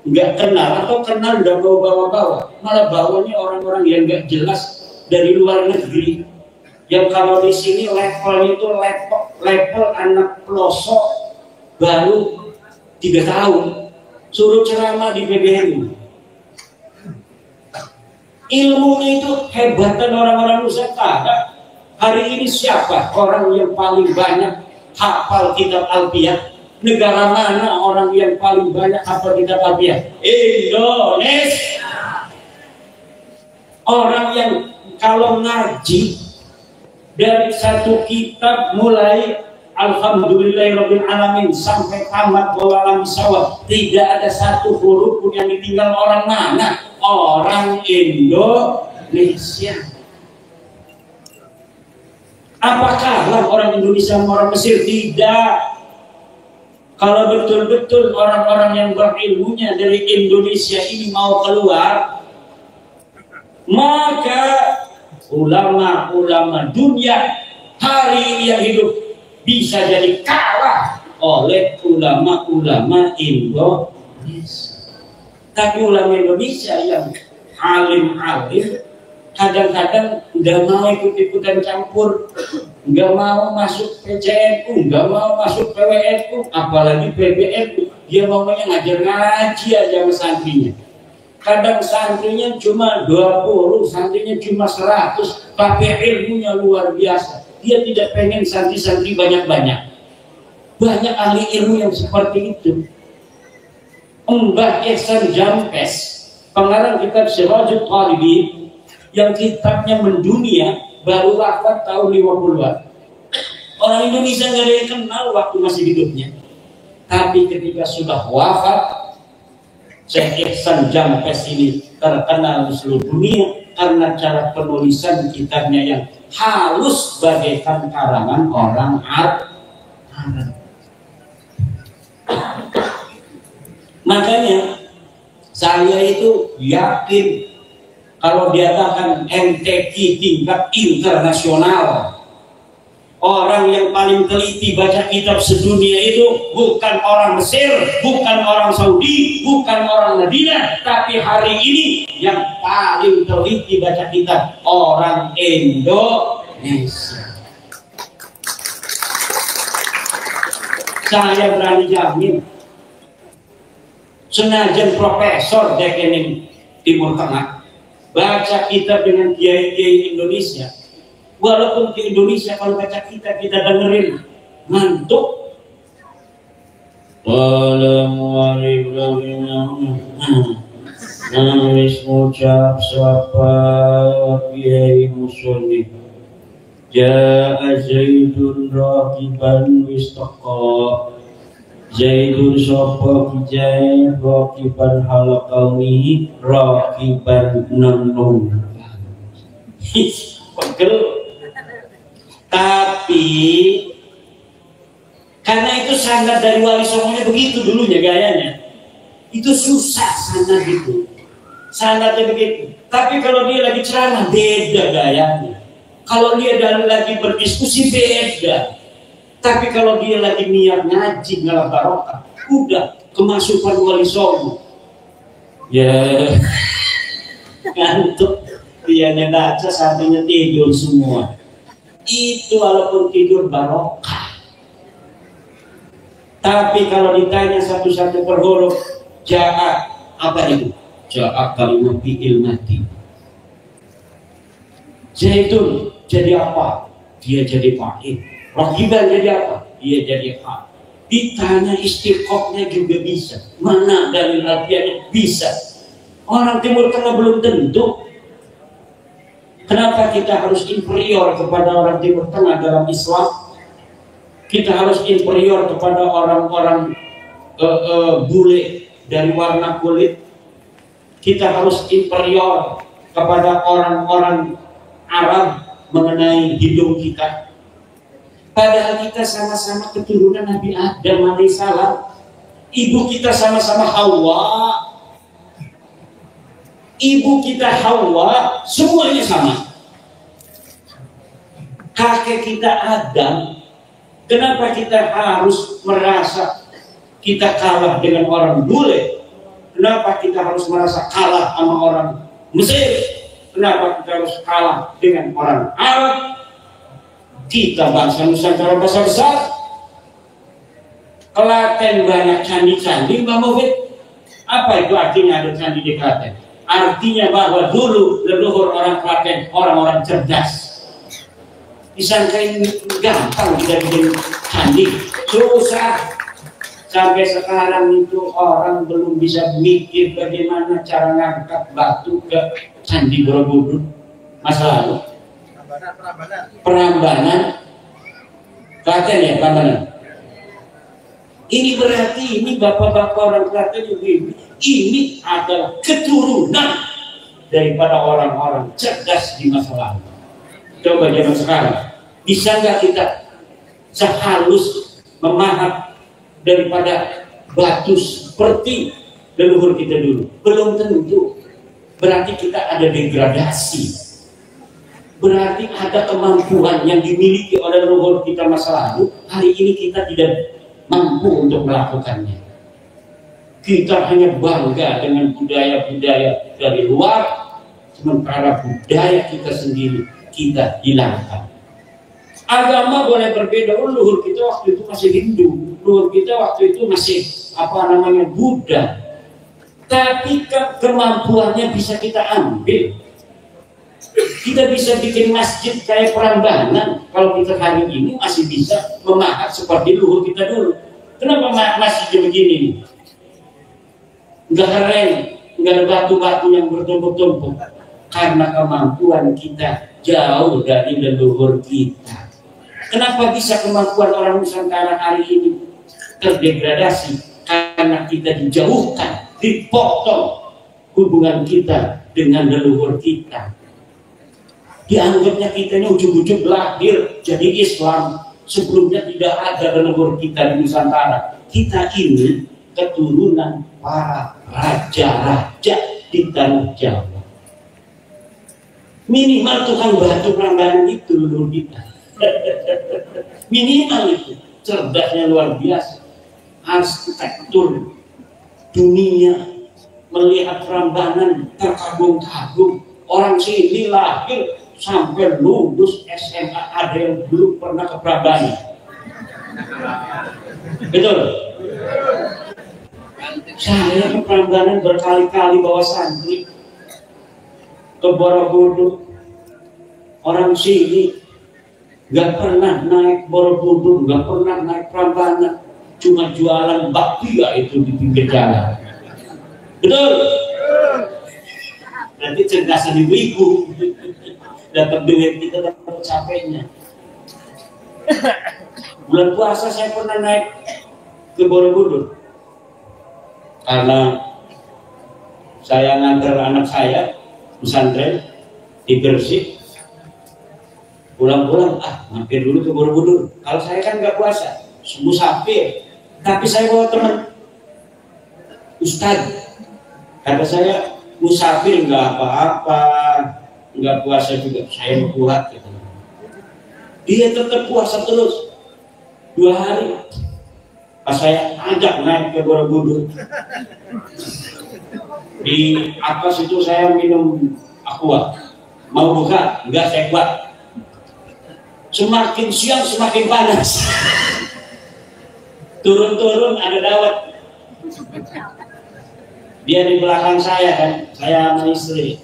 Speaker 4: nggak kenal, atau kenal udah bawa-bawa, malah bawanya orang-orang yang nggak jelas dari luar negeri. Yang kalau di sini levelnya itu level anak pelosok baru 3 tahun, suruh ceramah di PBN. Ilmunya itu hebatan orang-orang Nusantara. Hari ini siapa orang yang paling banyak hafal kitab Alfiah? Negara mana orang yang paling banyak hafal kitab Alfiah? Indonesia. Orang yang kalau ngaji dari satu kitab mulai Alhamdulillahirabbil alamin sampai tamat walam sawab, tidak ada satu huruf pun yang ditinggal orang mana? Orang Indonesia. Apakah orang Indonesia sama orang Mesir? Tidak. Kalau betul-betul orang-orang yang berilmunya dari Indonesia ini mau keluar, maka ulama-ulama dunia hari ini yang hidup bisa jadi kalah oleh ulama-ulama Indonesia. Tapi ulama Indonesia yang alim-alim kadang-kadang nggak mau ikut-ikutan campur, nggak mau masuk PCNU, nggak mau masuk PWNU, apalagi PBNU. Dia maunya ngajar ngaji aja sama santrinya. Kadang santrinya cuma 20, santrinya cuma 100, tapi ilmunya luar biasa. Dia tidak pengen santri-santri banyak-banyak. Banyak ahli ilmu yang seperti itu. Mbah Ihsan Jampes, pengarang kitab Sirajul Talibin, yang kitabnya mendunia, baru wafat tahun 50-an. Orang Indonesia nggak ada yang kenal waktu masih hidupnya. Tapi ketika sudah wafat, Syekh Ihsan Jampes ini terkenal di seluruh dunia karena cara penulisan kitabnya yang halus bagaikan karangan orang Arab. Makanya saya itu yakin kalau diadakan MTQ tingkat internasional, orang yang paling teliti baca kitab sedunia itu bukan orang Mesir, bukan orang Saudi, bukan orang Madinah, tapi hari ini yang paling teliti baca kitab orang Indonesia. Saya berani jamin, senajan profesor dekening Timur Tengah baca kitab dengan kiai-kiai Indonesia, walaupun di Indonesia kalau baca kitab kita dengerin ngantuk. Nangis ngucap sapa kiai musoni, ja'a Zaidun rakiban wistaqa, Zaidun sapa kijai rakiban halaqauni rakiban nanung. Pegel. Tapi karena itu sanad dari Wali Songonya begitu dulunya gayanya, itu susah sanad itu, sanadnya begitu. Tapi kalau dia lagi ceramah beda gayanya, kalau dia lagi berdiskusi beda. Tapi kalau dia lagi niat ngaji ngalah barokah, udah kemasukan Wali Songo. Ya ngantuk, dia baca sampingnya tidur semua. Itu walaupun tidur barokah. Tapi kalau ditanya satu-satu per huruf, ja'a apa itu? Ja'a kalimat fi'il mati. Zaidun jadi apa? Dia jadi fa'il. Rakiban jadi apa? Dia jadi fa'il. Ditanya istiqomahnya juga bisa. Mana dalil artiannya? Bisa. Orang Timur Tengah belum tentu. Kenapa kita harus inferior kepada orang Timur Tengah dalam Islam? Kita harus inferior kepada orang-orang bule dari warna kulit. Kita harus inferior kepada orang-orang Arab mengenai hidung kita. Padahal kita sama-sama keturunan Nabi Adam alaihissalam. Ibu kita sama-sama Hawa. Ibu kita Hawa, semuanya sama. Kakek kita Adam. Kenapa kita harus merasa kita kalah dengan orang bule? Kenapa kita harus merasa kalah sama orang Mesir? Kenapa kita harus kalah dengan orang Arab? Kita bangsa Nusantara besar-besar. Klaten banyak candi-candi, Mbak Mufid. Apa itu artinya ada candi di Klaten? Artinya bahwa dulu leluhur orang Klaten orang-orang cerdas. Disangka ini gampang kita bikin candi, susah. Sampai sekarang itu orang belum bisa mikir bagaimana cara ngangkat batu ke Candi Borobudur. Masa lalu Prambanan Klaten ya, Prambanan. Ini berarti ini bapak-bapak orang Klaten ibu-ibu, ini adalah keturunan daripada orang-orang cerdas di masa lalu. Coba zaman sekarang, bisa nggak kita sehalus memahat daripada batu seperti leluhur kita dulu? Belum tentu. Berarti kita ada degradasi. Berarti ada kemampuan yang dimiliki oleh leluhur kita masa lalu, hari ini kita tidak mampu untuk melakukannya. Kita hanya bangga dengan budaya-budaya dari luar, sementara budaya kita sendiri kita hilangkan. Agama boleh berbeda. Leluhur kita waktu itu masih Hindu, leluhur kita waktu itu masih Buddha. Tapi kemampuannya bisa kita ambil. Kita bisa bikin masjid kayak Prambanan. Kalau kita hari ini masih bisa memahat seperti leluhur kita dulu. Kenapa masjidnya begini? Nggak keren, nggak ada batu-batu yang bertumpuk-tumpuk. Karena kemampuan kita jauh dari leluhur kita. Kenapa bisa kemampuan orang Nusantara hari ini terdegradasi? Karena kita dijauhkan, dipotong hubungan kita dengan leluhur kita. Dianggapnya kita ini ujung-ujung lahir jadi Islam. Sebelumnya tidak ada leluhur kita di Nusantara. Kita ini keturunan para raja-raja di tanah Jawa. Minimal tukang batu Prambanan itu leluhur kita. Minimal itu. Cerdasnya luar biasa. Arsitektur dunia melihat Prambanan terkagum-kagum. Orang sini lahir sampai lulus SMA ada yang belum pernah ke Prambanan. Betul? Saya ke Prambanan berkali-kali bawa santri ke Borobudur. Orang sini gak pernah naik Borobudur, gak pernah naik Prambanan, cuma jualan bakpia itu di pinggir jalan. Betul? Nanti cerdasan ibu-ibu. Dapat duit kita, dapat capeknya. Bulan puasa saya pernah naik ke Borobudur karena saya ngantar anak saya pesantren di Gresik. Pulang-pulang mampir dulu ke Borobudur. Kalau saya kan nggak puasa, musafir, tapi saya bawa teman Ustadz. Kata saya musafir nggak apa-apa, nggak puasa juga, saya kuat gitu. Dia tetap puasa terus 2 hari. Pas saya ajak naik ke Borobudur, di atas itu saya minum aqua. Mau buka? Enggak, saya kuat. Semakin siang semakin panas. Turun-turun ada dawet. Dia di belakang saya kan, saya sama istri.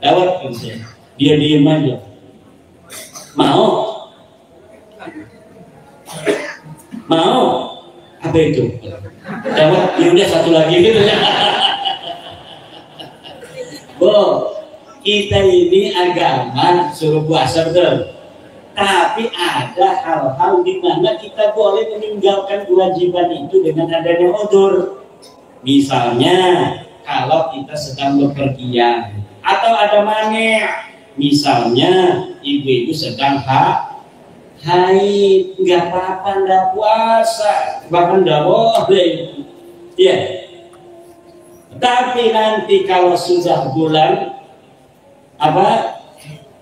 Speaker 4: Dawet kan saya. Dia diem aja. Mau? Mau? Apa itu? Dawet, ya udah satu lagi gitu ya. Kita ini agama suruh puasa betul. Tapi ada hal-hal di mana kita boleh meninggalkan kewajiban itu dengan adanya udzur. Misalnya kalau kita sedang bepergian atau ada mani, misalnya ibu-ibu sedang haid, nggak apa-apa, nggak puasa, bahkan nggak boleh. Ya. Tapi nanti kalau sudah bulan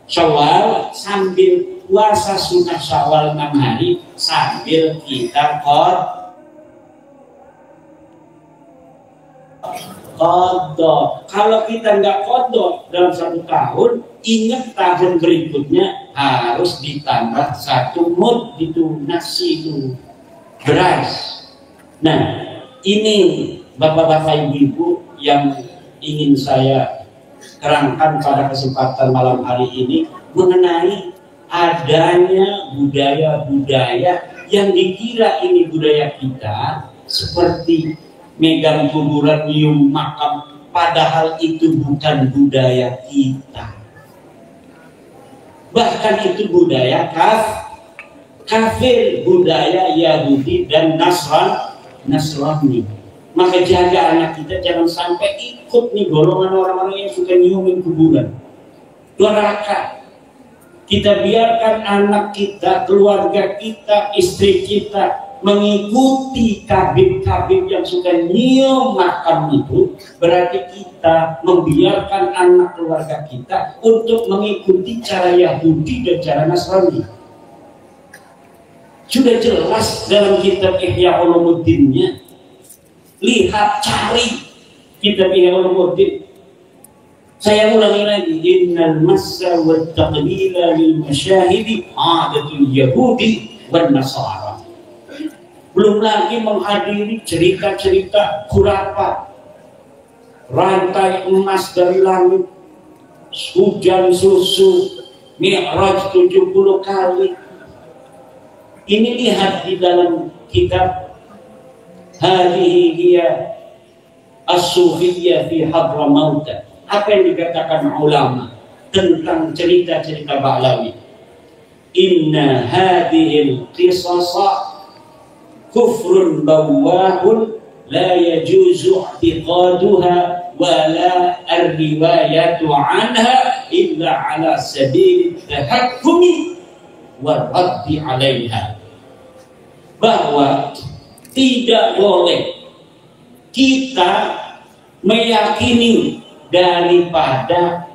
Speaker 4: Syawal, sambil puasa sunnah Syawal 6 hari, sambil kita qadha. Kalau kita nggak qadha dalam 1 tahun, ingat tahun berikutnya harus ditambah 1 mud itu nasi itu beras. Nah, ini bapak-bapak ibu-ibu yang ingin saya kerangkan pada kesempatan malam hari ini mengenai adanya budaya-budaya yang dikira ini budaya kita, seperti megang kuburan, nyium makam, padahal itu bukan budaya kita. Bahkan itu budaya kafir, budaya Yahudi dan Nasrani. Maka jaga anak kita jangan sampai ikut nih golongan orang-orang yang suka nyiumin kuburan. Durhaka. Kita biarkan anak kita, keluarga kita, istri kita mengikuti kabin-kabin yang suka nyium makam itu, berarti kita membiarkan anak keluarga kita untuk mengikuti cara Yahudi dan cara Nasrani. Sudah jelas dalam kitab Ihya Ulumuddinnya. Lihat, cari kitab Ihya Ulumuddin. Saya ulangi lagi, innal massa wa taqlila lil masyahidi adatul yahudi wan nasara. Belum lagi menghadiri cerita-cerita khurafat, rantai emas dari langit, hujan susu, mi'raj 70 kali. Ini lihat di dalam kitab Hadhihi hiya as-sufiyyah fi Hadramaut. Apa yang dikatakan ulama tentang cerita-cerita Ba'lawi? Inna hadhil qisasa kufrun bawahun la yajuzu i'tiqaduha wa la ar-riwayatu anha illa ala sabil tahakkumi wa raddi 'alaiha. Bahwa tidak boleh kita meyakini daripada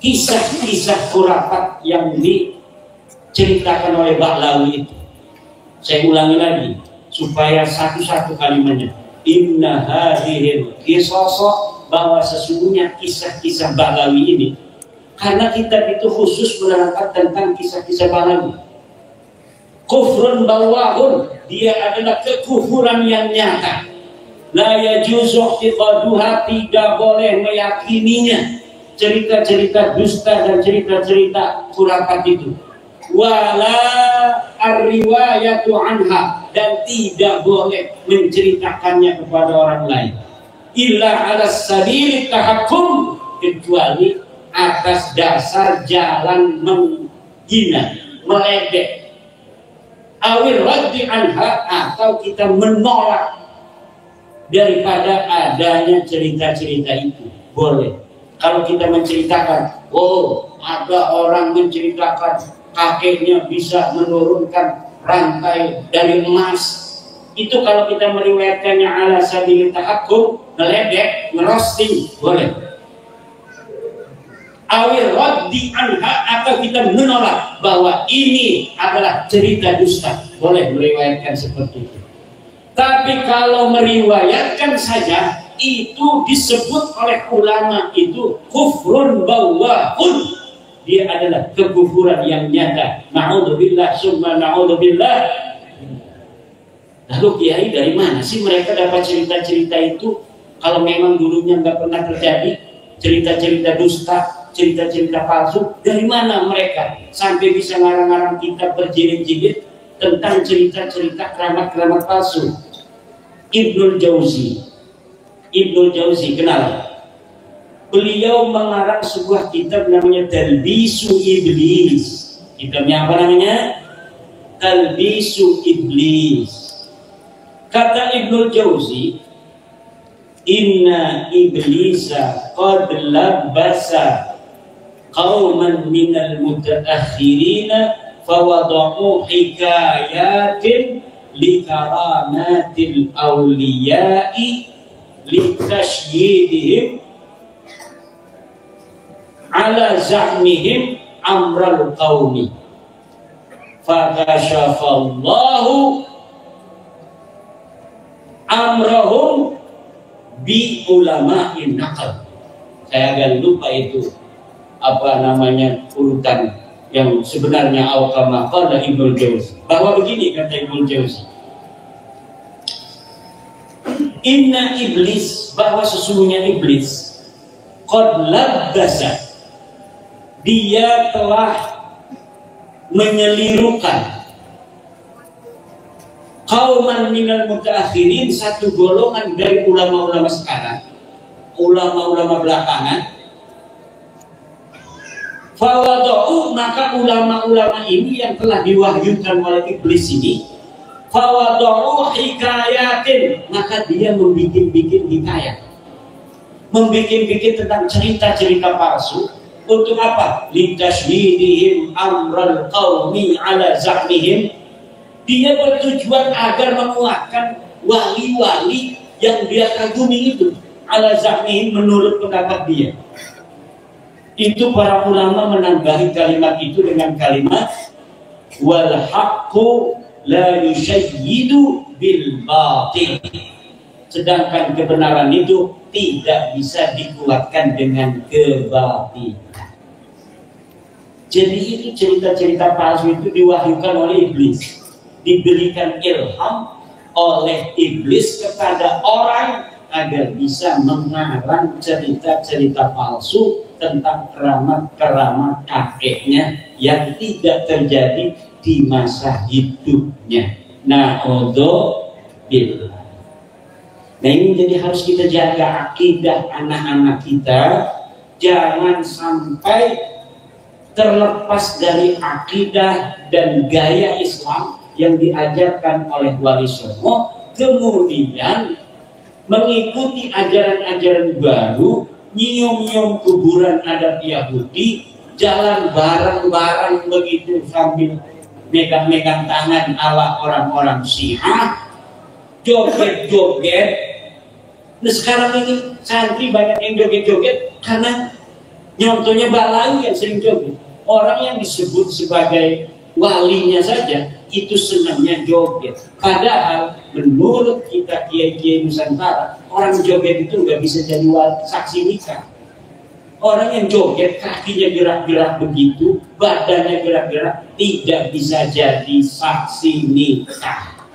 Speaker 4: kisah-kisah khurafat yang diceritakan oleh Ba'lawi itu. Saya ulangi lagi supaya satu-satu kalimatnya. Inna hadhil qisasa, bahwa sesungguhnya kisah-kisah Ba'lawi ini, karena kitab itu khusus menerangkan tentang kisah-kisah Ba'lawi. Kufrun bawahun, dia adalah kekufuran yang nyata. La yajuzu i'tiqaduha, tidak boleh meyakininya, cerita-cerita dusta dan cerita-cerita khurafat itu. Wala ar-riwayatu anha, dan tidak boleh menceritakannya kepada orang lain. Illa ala sabil tahakkum, kecuali atas dasar jalan menghina, meledek. Awil raddi anha, atau kita menolak daripada adanya cerita-cerita itu. Boleh. Kalau kita menceritakan, oh ada orang menceritakan kakeknya bisa menurunkan rantai dari emas, itu kalau kita meriwayatkannya ala sabil tahakkum, meledek, ngerosting, boleh. Awil raddi anha, atau kita menolak bahwa ini adalah cerita dusta, boleh meriwayatkan seperti itu. Tapi kalau meriwayatkan saja, itu disebut oleh ulama itu kufrun bawahun, dia adalah kekufuran yang nyata. Na'udzubillah summa na'udzubillah. Lalu kiai dari mana sih mereka dapat cerita-cerita itu? Kalau memang dulunya nggak pernah terjadi cerita-cerita dusta, cerita-cerita palsu, dari mana mereka sampai bisa ngarang-ngarang kitab berjilid-jilid tentang cerita-cerita keramat-keramat palsu? Ibnul Jauzi kenal? Beliau mengarang sebuah kitab namanya Talbisu Iblis. Kitabnya apa namanya? Talbisu Iblis. Kata Ibnul Jauzi, inna iblisa qad labasa qauman minal mutaakhirina fawada'u hikayatin likaramatil awliya'i litashyidihim ala za'mihim amral qawmi fakashafallahu amrahum bi ulama'in naqal. Saya agak lupa itu apa namanya urutan yang sebenarnya al-kama qala Ibnul Jauzi, bahwa begini kata Ibnul Jauzi, inna iblis, bahwa sesungguhnya iblis qad labbasa, dia telah menyelirukan qauman minal mutaakhirin, satu golongan dari ulama-ulama sekarang, ulama-ulama belakangan. Fawadau, maka ulama-ulama ini yang telah diwahyukan oleh iblis ini, fawadau hikayatin, maka dia membikin-bikin hikayat, membikin-bikin tentang cerita-cerita palsu. Untuk apa? Litashwidihim amral qaumi ala zahmihim. Dia bertujuan agar menguatkan wali-wali yang dia kagumi itu, ala zahmihim, menurut pendapat dia. Itu para ulama menambahi kalimat itu dengan kalimat wal haqqu la yushayyidu bil batil. Sedangkan kebenaran itu tidak bisa dikuatkan dengan kebatilan. Jadi itu cerita-cerita palsu itu diwahyukan oleh iblis, diberikan ilham oleh iblis kepada orang agar bisa mengarang cerita-cerita palsu tentang keramat-keramat kakeknya yang tidak terjadi di masa hidupnya. Na'udzubillah. Nah, ini jadi harus kita jaga akidah anak-anak kita, jangan sampai terlepas dari akidah dan gaya Islam yang diajarkan oleh Wali Songo, kemudian mengikuti ajaran-ajaran baru, nyium-nyium kuburan adat Yahudi, jalan bareng-bareng begitu sambil megang-megang tangan ala orang-orang Syiah, joget-joget. Nah, sekarang ini santri banyak yang joget-joget karena nyontohnya balawi yang sering joget. Orang yang disebut sebagai walinya saja itu senangnya joget. Padahal menurut kita kiai-kiai Nusantara, orang joget itu nggak bisa jadi saksi nikah. Orang yang joget kakinya gerak-gerak begitu, badannya gerak-gerak, tidak bisa jadi saksi nikah.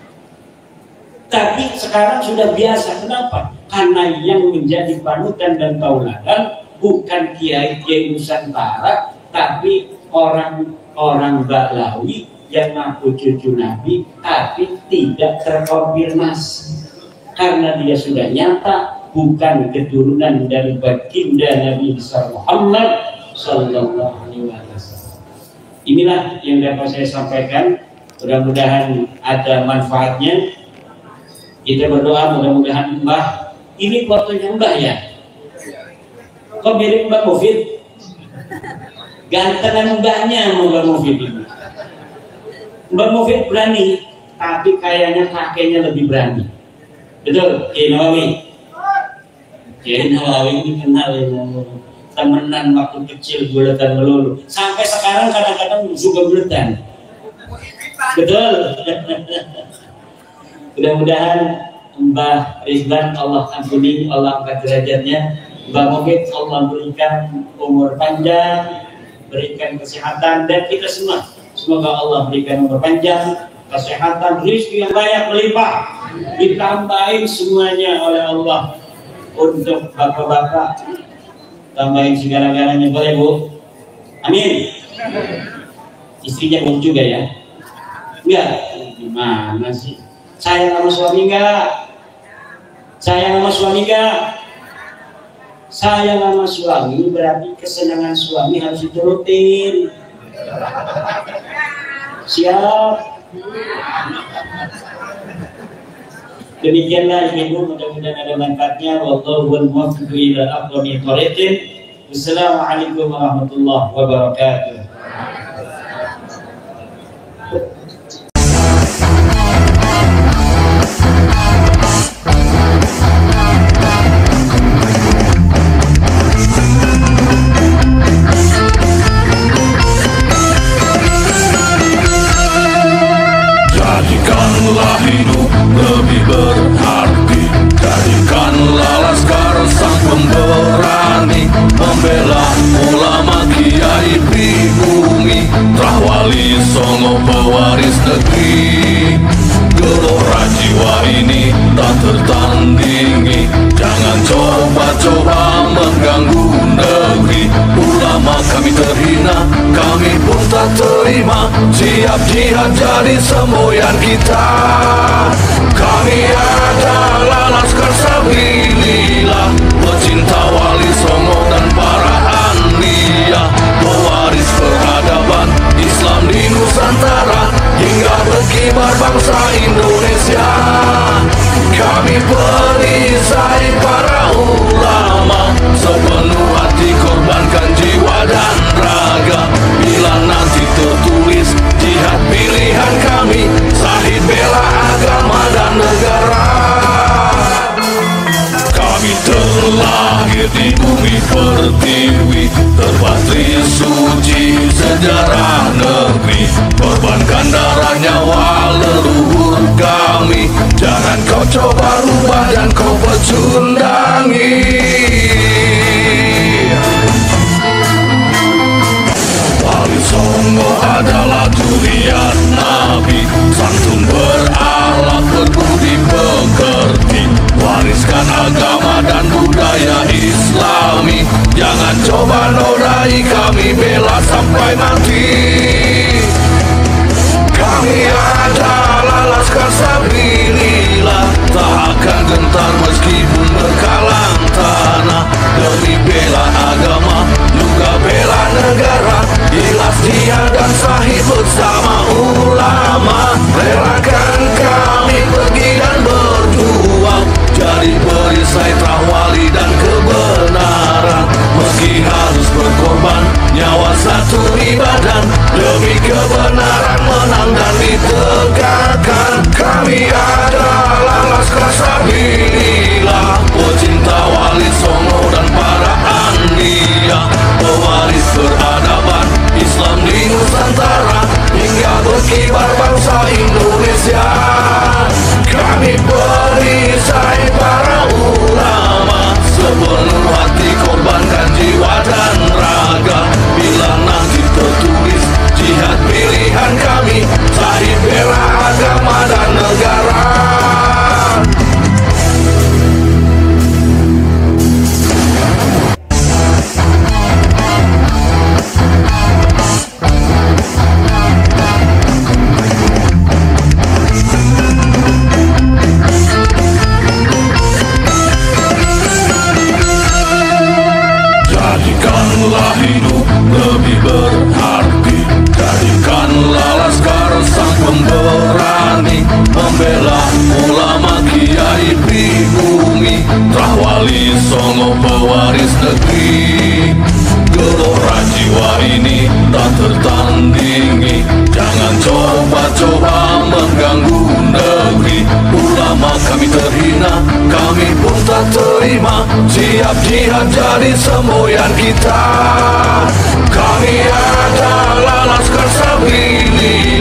Speaker 4: Tapi sekarang sudah biasa. Kenapa? Karena yang menjadi panutan dan tauladan bukan kiai-kiai Nusantara, tapi orang-orang Balawi yang ngaku cucu Nabi, tapi tidak terkonfirmasi. Karena dia sudah nyata bukan keturunan dari baginda Nabi Muhammad Sallallahu Alaihi Wasallam. Inilah yang dapat saya sampaikan. Mudah-mudahan ada manfaatnya. Kita berdoa mudah-mudahan Mbah, ini fotonya Mbah ya? Kok mirip Mbah Mufid? Gantengan Mbahnya Mbah Mufid ini. Mbah Mufid berani, tapi kayaknya kakeknya lebih berani. Betul, Kiai Nawawi. Kiai Nawawi ini kenal ya, temenan waktu kecil buletan melulu. Sampai sekarang kadang-kadang suka buletan. Betul. Mudah-mudahan Mbah Ridwan Allah ampuni, Allah angkat derajatnya. Mbah Mufid Allah berikan umur panjang, berikan kesehatan, dan kita semua semoga Allah berikan umur panjang, kesehatan, rezeki yang banyak melimpah, ditambahin semuanya oleh Allah. Untuk bapak-bapak tambahin segala-galanya, boleh Bu? Amin. Istrinya belum juga ya? Enggak? Gimana sih? Sayang sama suami enggak? Sayang sama suami enggak? Sayang sama suami berarti kesenangan suami harus diturutin. Siap? Demikianlah Ibu, mudah-mudahan ada manfaatnya. Wallahu muwaffiq ila aqwamit thoriqin. Wassalamualaikum warahmatullahi wabarakatuh.
Speaker 5: Jadikanlah hidup lebih berarti, jadikanlah laskar sang pemberani, membela ulama kiai pribumi, Wali Songo pewaris negeri. Gelora jiwa ini tak tertandingi, jangan coba-coba mengganggu negeri. Ulama kami terhina, kami pun tak terima. Siap jihad jadi semboyan kita. Kami adalah Laskar Sabilillah, pecinta Wali Songo dan para anbiya, pewaris peradaban Islam di Nusantara hingga berkibar bangsa Indonesia. Kami perisai para ulama, sepenuh hati korbankan jiwa dan raga. Bila nanti tertulis jihad pilihan kami, Syahid bela agama dan negara. Kami terlahir di bumi pertiwi, terpatri suci sejarah negeri. Korbankan darah nyawa leluhur kami, jangan kau coba rubah dan kau pecundangi. Wali Songo adalah durian Nabi, santun berakhlak berbudi pekerti, wariskan agama dan budaya Islami. Jangan coba nodai kami, bela sampai mati. Kami adalah Laskar Sabilillah, tak akan gentar meskipun berkalang tanah. Demi bela agama, juga bela negara, ikhlas jihad dan Syahid bersama ulama. Relakan kami pergi dan berjuang, jadi perisai terah wali dan kebenaran. Meski harus berkorban nyawa satu ibadah, demi kebenaran menang dan ditegakkan. Kami adalah Laskar Sabilillah, pecinta Wali Songo dan para anbiya, pewaris peradaban Islam di Nusantara hingga berkibar bangsa Indonesia. Kami perisai para ulama, sepenuh hati korbankan jiwa dan raga. Bila nanti tertulis jihad pilihan kami, Syahid bela agama dan negara. Jadikanlah hidup lebih berarti, jadikanlah Laskar sang pemberani, membela ulama kiai pribumi, terah Wali Songo pewaris negeri. Gelora jiwa ini tak tertandingi, jangan coba-coba mengganggu negeri. Ulama kami terhina, kami pun tak terima. Siap jihad jadi semboyan kita. Kami adalah Laskar Sabilillah,